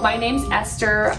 My name's Esther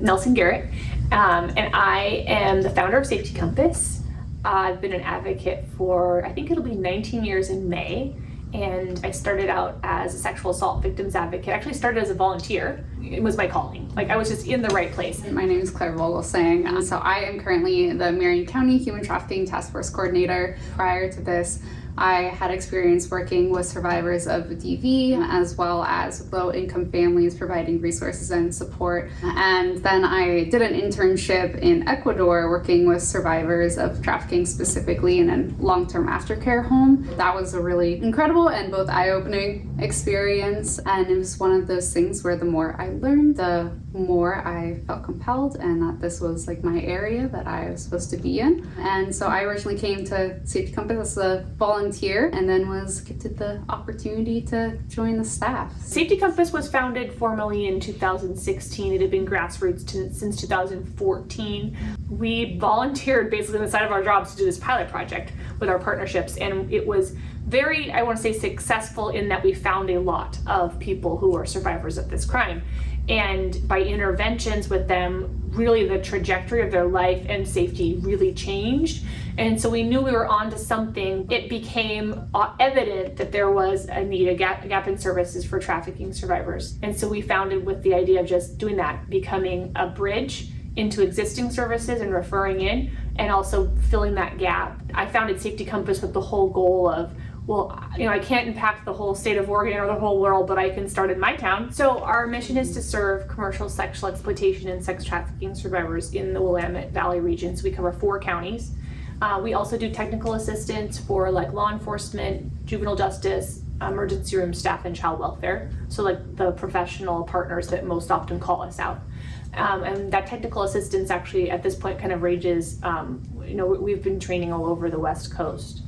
Nelson Garrett, and I am the founder of Safety Compass. I've been an advocate for, I think it'll be 19 years in May, and I started out as a sexual assault victims advocate. I actually started as a volunteer. It was my calling. Like, I was just in the right place. My name is Vogelsang. So I am currently the Marion County Human Trafficking Task Force Coordinator. Prior to this, I had experience working with survivors of DV as well as low-income families, providing resources and support. And then I did an internship in Ecuador working with survivors of trafficking, specifically in a long-term aftercare home. That was a really incredible and both eye-opening experience. And it was one of those things where the more I learned, the more I felt compelled and that this was like my area that I was supposed to be in. And so I originally came to Safety Compass as a volunteer and then was gifted the opportunity to join the staff. Safety Compass was founded formally in 2016. It had been grassroots since 2014. We volunteered basically on the side of our jobs to do this pilot project with our partnerships, and it was very, I want to say, successful in that we found a lot of people who are survivors of this crime. And by interventions with them, really the trajectory of their life and safety really changed. And so we knew we were onto something. It became evident that there was a need, a gap in services for trafficking survivors. And so we founded with the idea of just doing that, becoming a bridge into existing services and referring in, and also filling that gap. I founded Safety Compass with the whole goal of, well, I can't impact the whole state of Oregon or the whole world, but I can start in my town. So our mission is to serve commercial sexual exploitation and sex trafficking survivors in the Willamette Valley region. So we cover 4 counties. We also do technical assistance for like law enforcement, juvenile justice, emergency room staff, and child welfare. So like the professional partners that most often call us out. And that technical assistance actually at this point kind of ranges, we've been training all over the West Coast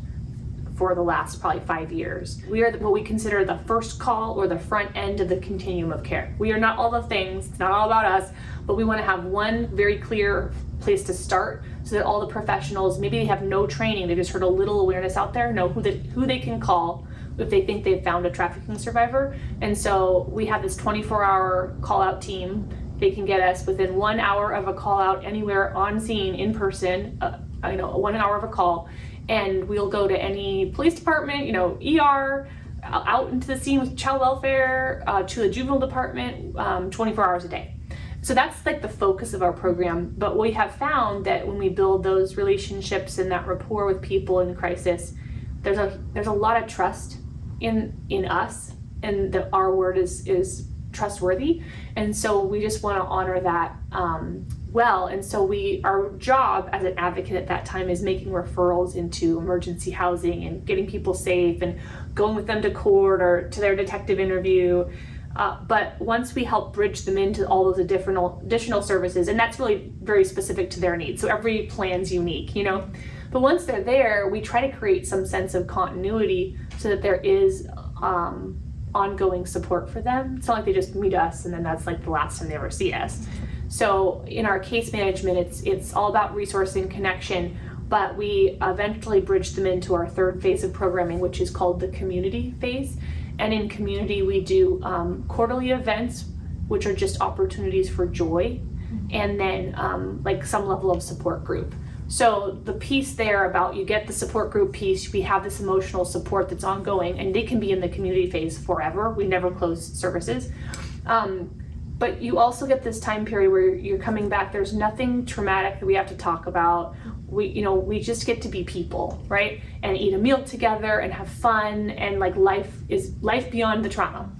for the last probably 5 years. We are what we consider the first call or the front end of the continuum of care. We are not all the things, it's not all about us, but we want to have one very clear place to start so that all the professionals, maybe they have no training, they just heard a little awareness out there, know who they can call if they think they've found a trafficking survivor. And so we have this 24-hour call-out team. They can get us within 1 hour of a call-out anywhere on scene, in person, 1 hour of a call. And we'll go to any police department, ER, out into the scene with child welfare, to the juvenile department, 24 hours a day. So that's like the focus of our program. But we have found that when we build those relationships and that rapport with people in crisis, there's a lot of trust in us, and that our word is trustworthy. And so we just want to honor that well. And so our job as an advocate at that time is making referrals into emergency housing and getting people safe and going with them to court or to their detective interview. But once we help bridge them into all those additional services, and that's really very specific to their needs. So every plan's unique, But once they're there, we try to create some sense of continuity so that there is ongoing support for them. It's not like they just meet us and then that's like the last time they ever see us. So in our case management, it's all about resource and connection, but we eventually bridge them into our 3rd phase of programming, which is called the community phase. And in community, we do quarterly events, which are just opportunities for joy, and then like some level of support group. So the piece there about you get the support group piece, we have this emotional support that's ongoing, and they can be in the community phase forever. We never close services. But you also get this time period where you're coming back. There's nothing traumatic that we have to talk about. We just get to be people, right? And eat a meal together and have fun, and like life beyond the trauma,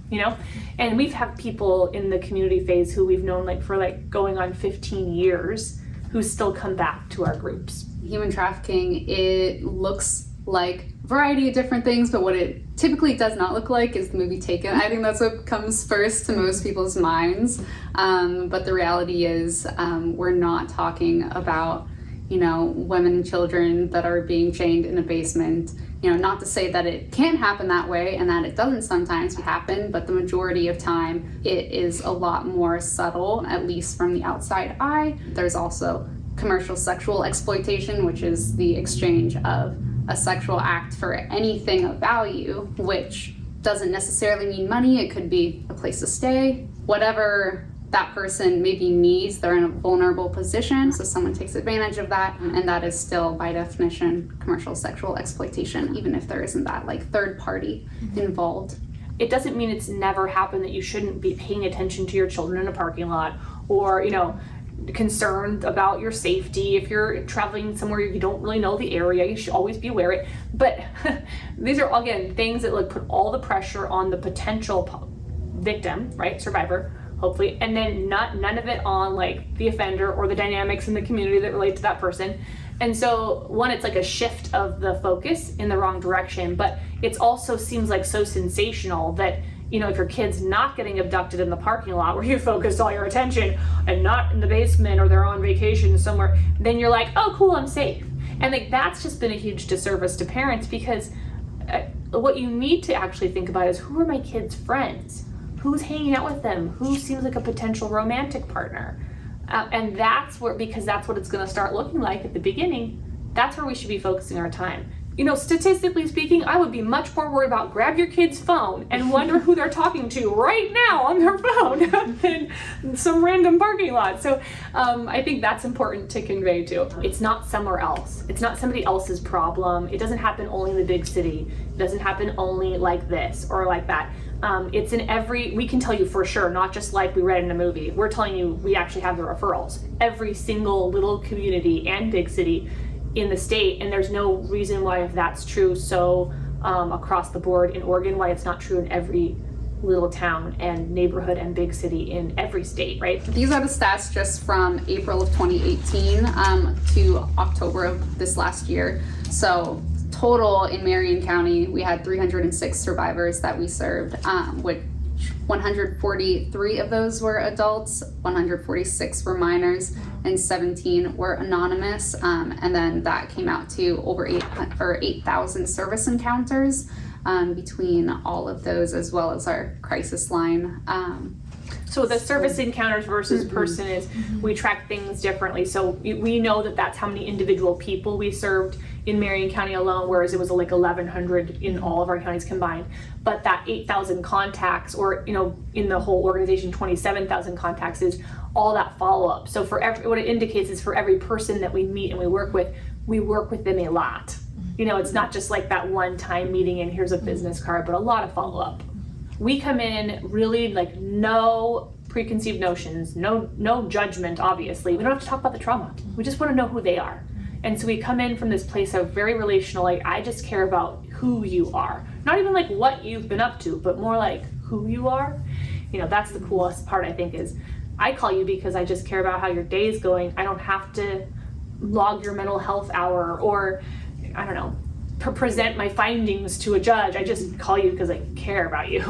And we've had people in the community phase who we've known for going on 15 years who still come back to our groups. Human trafficking, it looks like a variety of different things, but what it typically does not look like is the movie Taken. I think that's what comes first to most people's minds. But the reality is we're not talking about, women and children that are being chained in a basement. Not to say that it can't happen that way and that it doesn't sometimes happen, but the majority of time it is a lot more subtle, at least from the outside eye. There's also commercial sexual exploitation, which is the exchange of a sexual act for anything of value, which doesn't necessarily mean money. It could be a place to stay, whatever that person maybe needs, they're in a vulnerable position, so someone takes advantage of that, and that is still by definition commercial sexual exploitation, even if there isn't that like third party involved. It doesn't mean it's never happened that you shouldn't be paying attention to your children in a parking lot, or concerned about your safety. If you're traveling somewhere you don't really know the area, you should always be aware of it. But these are, again, things that like put all the pressure on the potential victim, right, survivor, hopefully, and then none of it on like the offender or the dynamics in the community that relate to that person. And so one, it's like a shift of the focus in the wrong direction, but it also seems like so sensational that, if your kid's not getting abducted in the parking lot where you focused all your attention, and not in the basement or they're on vacation somewhere, then you're like, oh cool, I'm safe. And like that's just been a huge disservice to parents, because what you need to actually think about is, who are my kids' friends? Who's hanging out with them? Who seems like a potential romantic partner? And because that's what it's going to start looking like at the beginning. That's where we should be focusing our time. Statistically speaking, I would be much more worried about grab your kid's phone and wonder who they're talking to right now on their phone than some random parking lot. So I think that's important to convey too. It's not somewhere else. It's not somebody else's problem. It doesn't happen only in the big city. It doesn't happen only like this or like that. It's in we can tell you for sure, not just like we read in a movie. We're telling you we actually have the referrals. Every single little community and big city in the state, and there's no reason why, if that's true so across the board in Oregon, why it's not true in every little town and neighborhood and big city in every state, right? These are the stats just from April of 2018 to October of this last year. So total in Marion County, we had 306 survivors that we served, which 143 of those were adults, 146 were minors, and 17 were anonymous. And then that came out to over 8,000 service encounters between all of those, as well as our crisis line. So the service encounters versus person is, we track things differently. So we know that that's how many individual people we served in Marion County alone, whereas it was like 1,100 in all of our counties combined. But that 8,000 contacts, or in the whole organization, 27,000 contacts, is all that follow-up. So what it indicates is, for every person that we meet and we work with them a lot. It's not just like that one-time meeting and here's a business card, but a lot of follow-up. We come in really like no preconceived notions, no judgment, obviously. We don't have to talk about the trauma. We just want to know who they are. And so we come in from this place of very relational, like, I just care about who you are. Not even like what you've been up to, but more like who you are. That's the coolest part, I think, is I call you because I just care about how your day is going. I don't have to log your mental health hour, or, I don't know, present my findings to a judge. I just call you because I care about you,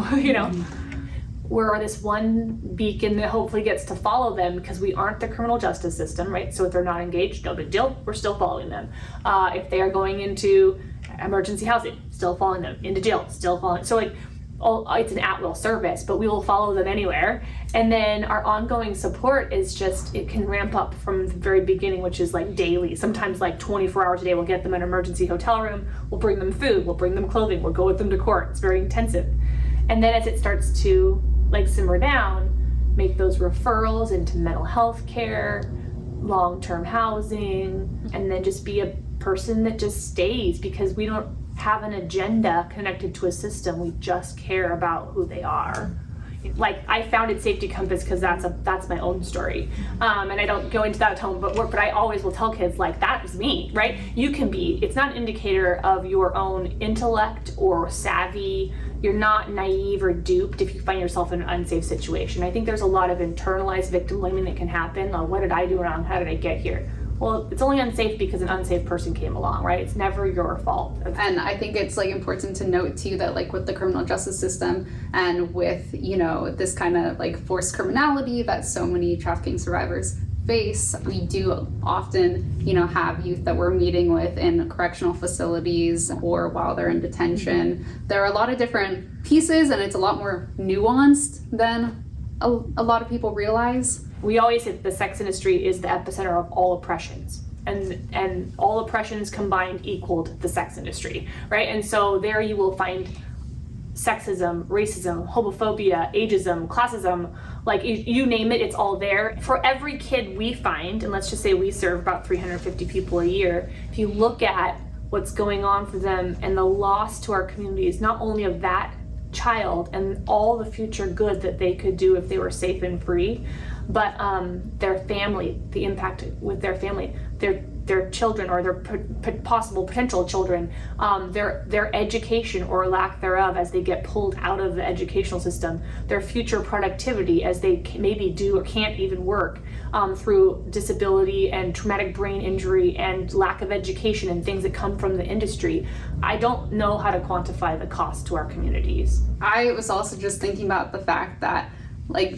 We're this one beacon that hopefully gets to follow them, because we aren't the criminal justice system, right? So if they're not engaged, no big deal, we're still following them. If they are going into emergency housing, still following them. Into jail, still following. So it's an at-will service, but we will follow them anywhere. And then our ongoing support is just, it can ramp up from the very beginning, which is like daily, sometimes like 24 hours a day. We'll get them an emergency hotel room, we'll bring them food, we'll bring them clothing, we'll go with them to court. It's very intensive. And then as it starts to like simmer down, make those referrals into mental health care, long-term housing, and then just be a person that just stays, because we don't have an agenda connected to a system. We just care about who they are. Like, I founded Safety Compass because that's my own story, and I don't go into that tone, but I always will tell kids, like, that was me, right? It's not an indicator of your own intellect or savvy. You're not naive or duped if you find yourself in an unsafe situation. I think there's a lot of internalized victim blaming that can happen. What did I do wrong? How did I get here? Well, it's only unsafe because an unsafe person came along, right? It's never your fault. And I think it's like important to note too that, like, with the criminal justice system and with, this kind of like forced criminality that so many trafficking survivors face, we do often, have youth that we're meeting with in correctional facilities or while they're in detention. There are a lot of different pieces, and it's a lot more nuanced than a lot of people realize. We always say the sex industry is the epicenter of all oppressions, and all oppressions combined equaled the sex industry, right? And so there you will find sexism, racism, homophobia, ageism, classism, like you name it, it's all there. For every kid we find, and let's just say we serve about 350 people a year, if you look at what's going on for them and the loss to our communities, not only of that child and all the future good that they could do if they were safe and free, but their family, the impact with their family, their children or their possible potential children, their education or lack thereof as they get pulled out of the educational system, their future productivity as they maybe do or can't even work through disability and traumatic brain injury and lack of education and things that come from the industry. I don't know how to quantify the cost to our communities. I was also just thinking about the fact that, like,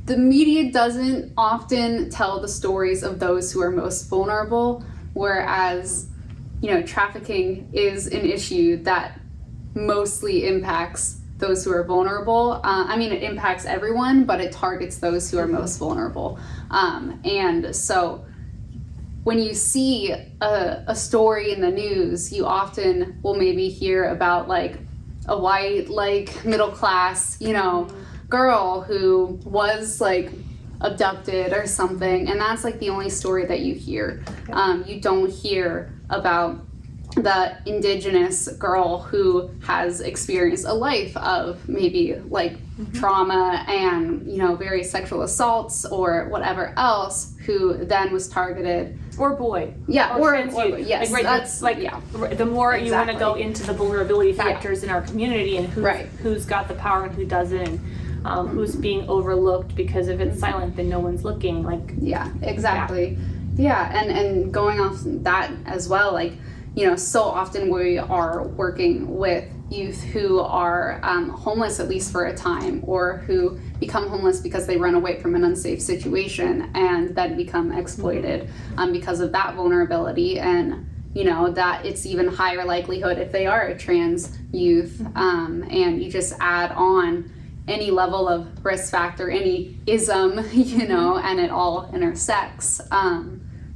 the media doesn't often tell the stories of those who are most vulnerable, whereas, trafficking is an issue that mostly impacts those who are vulnerable. It impacts everyone, but it targets those who are most vulnerable. And so when you see a story in the news, you often will maybe hear about like a white, like middle class, girl who was like abducted or something, and that's like the only story that you hear. You don't hear about the indigenous girl who has experienced a life of maybe like trauma and various sexual assaults or whatever else, who then was targeted. Or boy. Yeah, or Like, yes. right, that's the more you want to go into the vulnerability factors in our community and who's got the power and who doesn't, who's being overlooked because if it's silent then no one's looking. Like exactly. And going off that as well, like, so often we are working with youth who are homeless at least for a time, or who become homeless because they run away from an unsafe situation and then become exploited because of that vulnerability. And that it's even higher likelihood if they are a trans youth, and you just add on any level of risk factor, any ism, and it all intersects.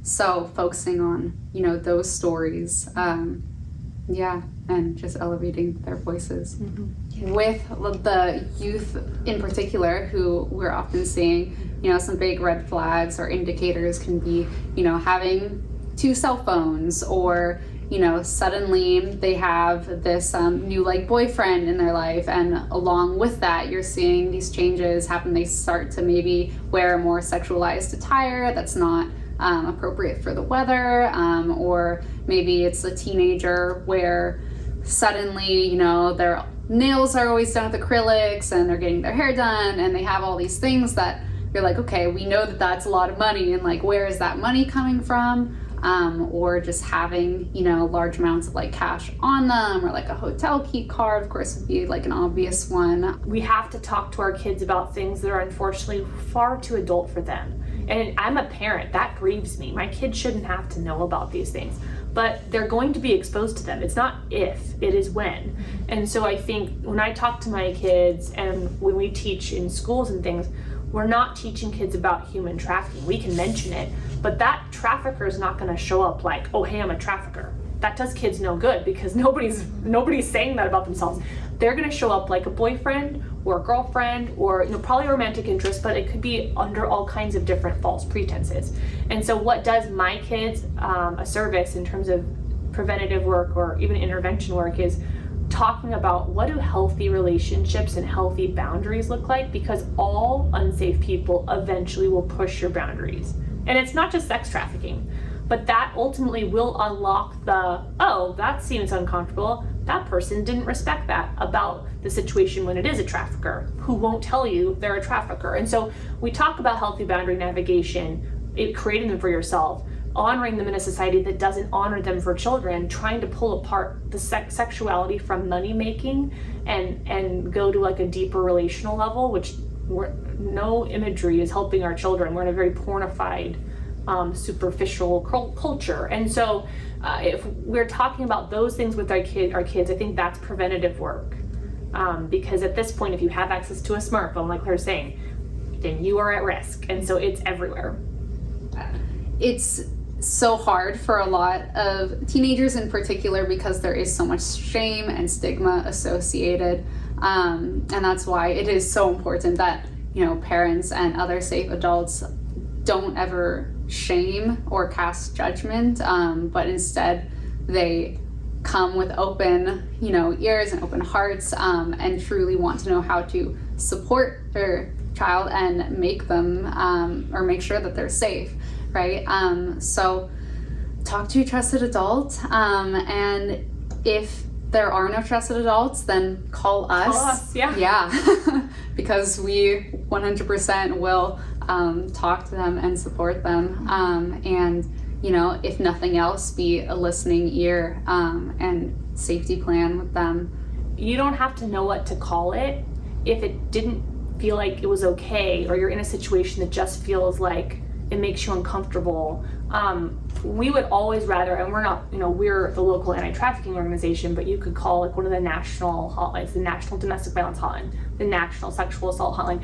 So focusing on, those stories, and just elevating their voices. With the youth in particular, who we're often seeing, some big red flags or indicators can be, having 2 cell phones, or suddenly they have this new like boyfriend in their life, and along with that you're seeing these changes happen. They start to maybe wear more sexualized attire that's not appropriate for the weather, or maybe it's a teenager where suddenly their nails are always done with acrylics and they're getting their hair done, and they have all these things that you're like, okay, we know that that's a lot of money, and like, where is that money coming from? Or just having, large amounts of like cash on them, or like a hotel key card, of course, would be like an obvious one. We have to talk to our kids about things that are unfortunately far too adult for them. And I'm a parent, that grieves me. My kids shouldn't have to know about these things, but they're going to be exposed to them. It's not if, it is when. And so I think when I talk to my kids and when we teach in schools and things, we're not teaching kids about human trafficking. We can mention it, but that trafficker is not going to show up like, oh, hey, I'm a trafficker. That does kids no good, because nobody's saying that about themselves. They're going to show up like a boyfriend or a girlfriend, or probably a romantic interest, but it could be under all kinds of different false pretenses. And so what does my kids a service in terms of preventative work or even intervention work is talking about what do healthy relationships and healthy boundaries look like, because all unsafe people eventually will push your boundaries. And it's not just sex trafficking, but that ultimately will unlock that seems uncomfortable. That person didn't respect that about the situation when it is a trafficker, who won't tell you they're a trafficker. And so we talk about healthy boundary navigation, creating them for yourself, honoring them in a society that doesn't honor them for children, trying to pull apart the sexuality from money making and go to like a deeper relational level, which no imagery is helping our children. We're in a very pornified, superficial culture. And so if we're talking about those things with our kids, I think that's preventative work. Because at this point, if you have access to a smartphone, like Claire's saying, then you are at risk. And so it's everywhere. It's so hard for a lot of teenagers in particular, because there is so much shame and stigma associated And that's why it is so important that, parents and other safe adults don't ever shame or cast judgment, but instead they come with open, ears and open hearts, and truly want to know how to support their child and make them, or make sure that they're safe, right? So talk to a trusted adult, and if there are no trusted adults, then call us. Call us, yeah. Yeah, because we 100% will talk to them and support them, and if nothing else, be a listening ear and safety plan with them. You don't have to know what to call it if it didn't feel like it was okay, or you're in a situation that just feels like it makes you uncomfortable. We would always rather, and we're not, we're the local anti-trafficking organization, but you could call like one of the national hotlines, the National Domestic Violence Hotline, the National Sexual Assault Hotline,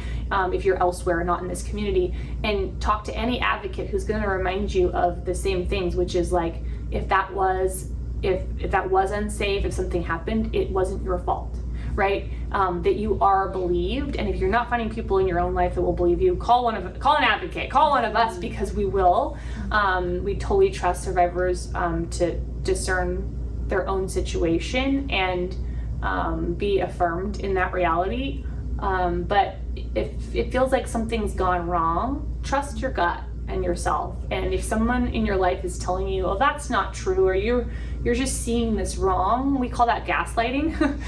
if you're elsewhere, not in this community, and talk to any advocate who's going to remind you of the same things, which is like, if that was unsafe, if something happened, it wasn't your fault, right? That you are believed, and if you're not finding people in your own life that will believe you, call an advocate, call one of us, because we will. We totally trust survivors to discern their own situation and be affirmed in that reality. But if it feels like something's gone wrong, trust your gut and yourself. And if someone in your life is telling you, oh, that's not true, or you're just seeing this wrong, we call that gaslighting.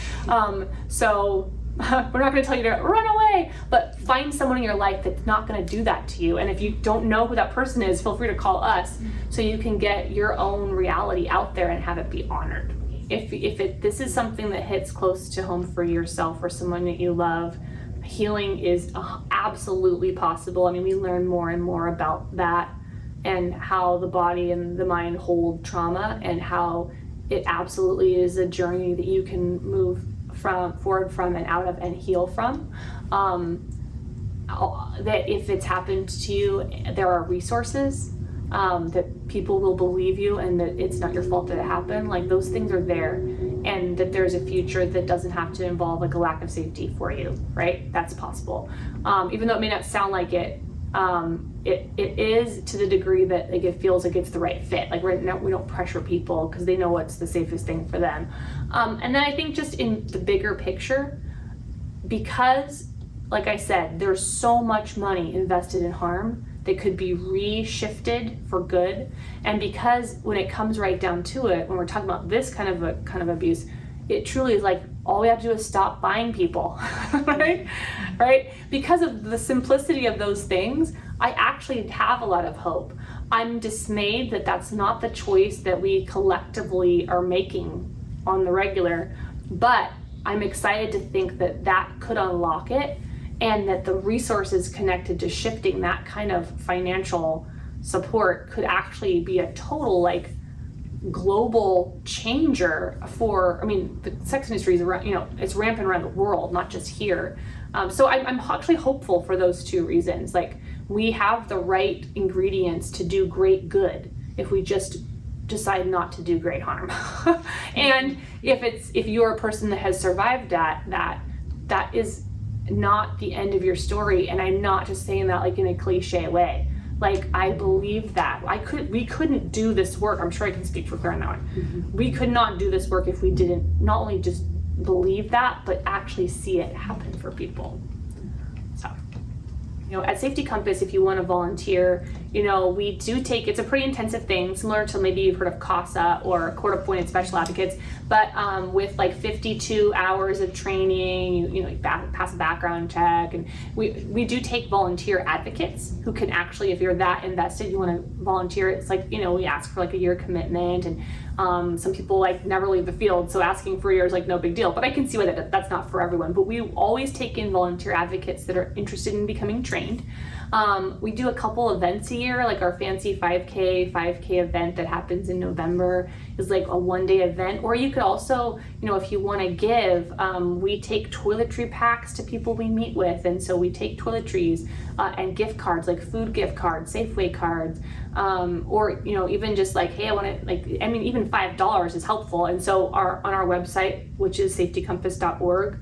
So we're not going to tell you to run away, but find someone in your life that's not going to do that to you. And if you don't know who that person is, feel free to call us so you can get your own reality out there and have it be honored. If this is something that hits close to home for yourself or someone that you love, healing is absolutely possible. I mean, we learn more and more about that and how the body and the mind hold trauma, and how it absolutely is a journey that you can move forward from and out of and heal from. That if it's happened to you, there are resources, that people will believe you, and that it's not your fault that it happened. Like, those things are there, and that there's a future that doesn't have to involve like a lack of safety for you, right? That's possible. Even though it may not sound like it, it is, to the degree that like it feels like it's the right fit. Like, we don't pressure people because they know what's the safest thing for them. And then I think just in the bigger picture, because like I said, there's so much money invested in harm that could be re-shifted for good. And because when it comes right down to it, when we're talking about this kind of abuse, it truly is like, all we have to do is stop buying people, right? Because of the simplicity of those things, I actually have a lot of hope. I'm dismayed that that's not the choice that we collectively are making on the regular, but I'm excited to think that that could unlock it, and that the resources connected to shifting that kind of financial support could actually be a total like global changer for, I mean, the sex industry is around, it's rampant around the world, not just here. So I'm actually hopeful for those two reasons. Like, we have the right ingredients to do great good if we just decide not to do great harm. And if you're a person that has survived that is not the end of your story. And I'm not just saying that like in a cliche way. Like, I believe that we couldn't do this work. I'm sure I can speak for Claire on that one. Mm-hmm. We could not do this work if we didn't not only just believe that, but actually see it happen for people. So, at Safety Compass, if you want to volunteer, we do take, it's a pretty intensive thing, similar to maybe you've heard of CASA or court-appointed special advocates, but with like 52 hours of training, you pass a background check, and we do take volunteer advocates who can actually, if you're that invested, you want to volunteer, it's like, we ask for like a year commitment, and some people like never leave the field, so asking for a year is like no big deal, but I can see why that's not for everyone. But we always take in volunteer advocates that are interested in becoming trained. We do a couple events a year, like our fancy 5K event that happens in November is like a one-day event. Or you could also, if you want to give, we take toiletry packs to people we meet with, and so we take toiletries and gift cards, like food gift cards, Safeway cards, or even just like, hey, I want to, even $5 is helpful. And so on our website, which is safetycompass.org,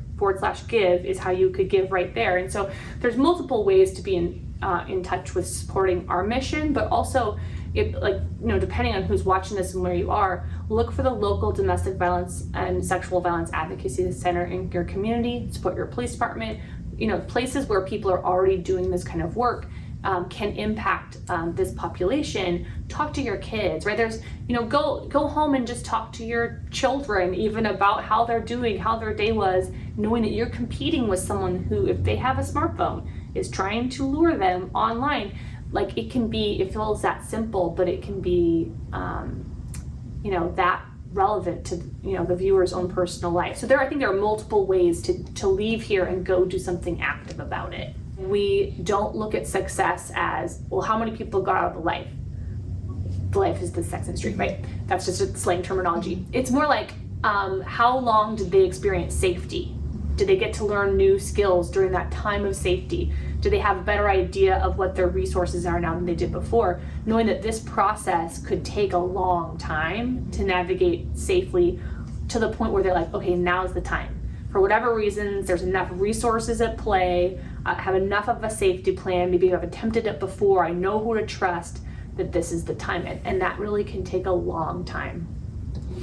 give is how you could give right there. And so there's multiple ways to be in touch with supporting our mission, but also depending on who's watching this and where you are, look for the local domestic violence and sexual violence advocacy center in your community, support your police department, places where people are already doing this kind of work. Can impact this population. Talk to your kids, right? There's, go home and just talk to your children, even about how they're doing, how their day was, knowing that you're competing with someone who, if they have a smartphone, is trying to lure them online. Like it feels that simple, but it can be, that relevant to, the viewer's own personal life. So I think there are multiple ways to leave here and go do something active about it. We don't look at success as, well, how many people got out of the life? The life is the sex industry, right? That's just a slang terminology. It's more like, how long did they experience safety? Did they get to learn new skills during that time of safety? Do they have a better idea of what their resources are now than they did before? Knowing that this process could take a long time to navigate safely to the point where they're like, okay, now's the time. For whatever reasons, there's enough resources at play, have enough of a safety plan, maybe I've attempted it before, I know who to trust, that this is the time. And that really can take a long time.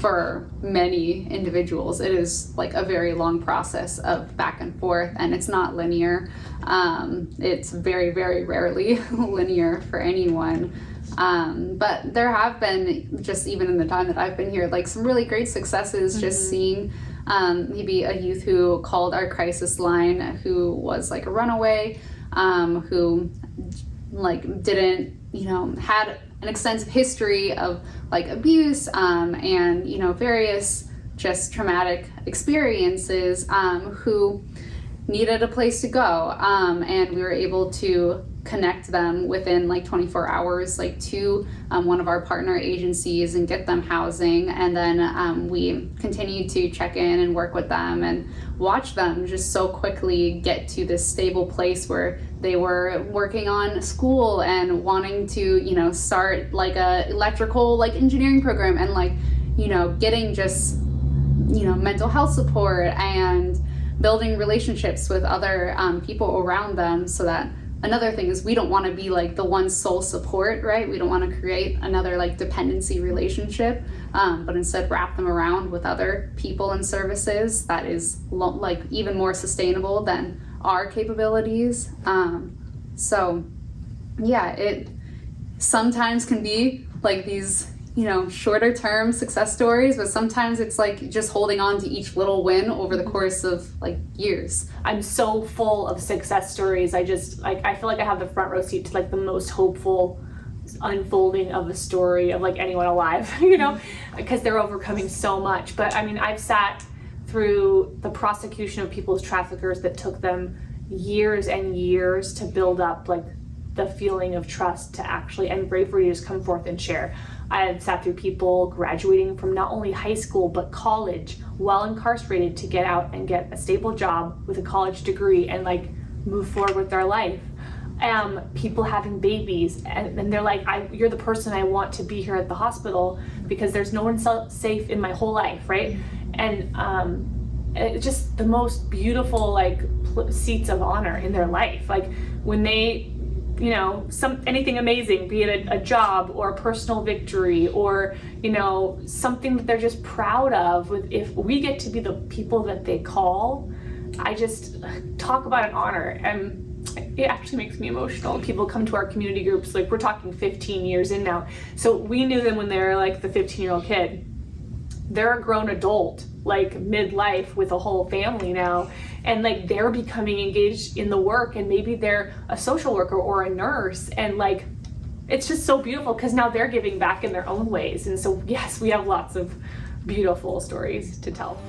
For many individuals, it is like a very long process of back and forth, and it's not linear. It's very, very rarely linear for anyone. But there have been, just even in the time that I've been here, like some really great successes, just seeing maybe a youth who called our crisis line, who was like a runaway, who like didn't, had an extensive history of like abuse and various just traumatic experiences, who needed a place to go, and we were able to connect them within like 24 hours to one of our partner agencies and get them housing. And then we continued to check in and work with them and watch them just so quickly get to this stable place where they were working on school and wanting to start like a electrical engineering program, and getting just mental health support and building relationships with other people around them. So that another thing is, we don't want to be like the one sole support, right? We don't want to create another dependency relationship, but instead wrap them around with other people and services that is even more sustainable than our capabilities. So yeah, it sometimes can be like these shorter term success stories, but sometimes it's just holding on to each little win over the course of years. I'm so full of success stories. I just I feel like I have the front row seat to the most hopeful unfolding of a story of anyone alive, because they're overcoming so much. But I mean, I've sat through the prosecution of people's traffickers that took them years and years to build up the feeling of trust to actually, and bravery to just come forth and share. I have sat through people graduating from not only high school but college while incarcerated to get out and get a stable job with a college degree and move forward with their life. People having babies and they're like, you're the person I want to be here at the hospital because there's no one safe in my whole life, right? And it's just the most beautiful seats of honor in their life. When they anything amazing, be it a job or a personal victory or, something that they're just proud of. If we get to be the people that they call, I just talk about an honor. And it actually makes me emotional. People come to our community groups, we're talking 15 years in now. So we knew them when they were the 15-year-old kid. They're a grown adult, midlife with a whole family now. And they're becoming engaged in the work, and maybe they're a social worker or a nurse, and it's just so beautiful because now they're giving back in their own ways. And so yes, we have lots of beautiful stories to tell.